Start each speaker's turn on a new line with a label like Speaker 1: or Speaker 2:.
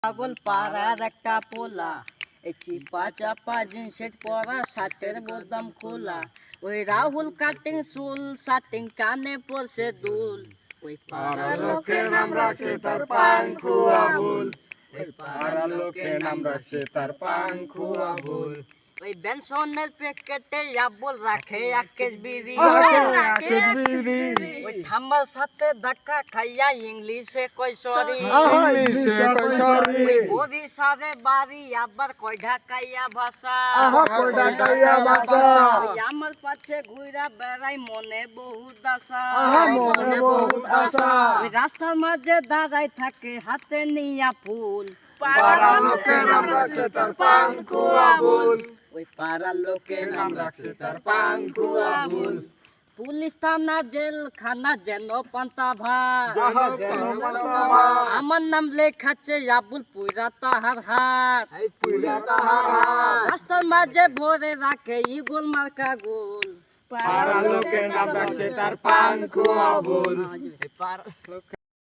Speaker 1: পাগল পাড়ার একটা পোলা, এই চিপা চাপা জিন্সের পরা, শার্টের বোতাম খোলা, ওই রাহুল কাটিং চুল, শার্টিং কানে পড়ছে দুল, ওই পাড়ার
Speaker 2: লোকের নাম রাখছে তার পাঙ্খু আবুল, ওই পাড়ার লোকের নাম রাখছে তার পাঙ্খু আবুল।
Speaker 1: ওই বেনসনের প্যাকেটে আবুল রাখে আকেশ বিড়ি, ওই ঠাম্মার সাথে ধাক্কা খাইয়া ইংলিশে কই সরি, ওই বদির সাথে বাড়ি আবার কই ঢাকাইয়া ভাষা, ওই আমার পাছে ঘুরা বেড়াই মনে বহুত আশা, ওই রাস্তার মাঝে দাঁড়াই থাকে হাতে নিয়া ফুল,
Speaker 2: পাড়ার লোকের নাম রাখছে তার পাঙ্খু আবুল,
Speaker 1: ওই পাড়ার লোকের
Speaker 2: নাম রাখছে তার পাঙ্খু আবুল।
Speaker 1: পুলিশ থানা জেল খানা যেন পান্তা ভাত, আমার নাম লেখাচ্ছে আবুল পুইরা তাহার হাত, রাস্তার মাঝে ভরে রাখে ইগল মার্কা গোল,
Speaker 2: পাড়ার লোকের নাম রাখছে তার পাঙ্খু আবুল।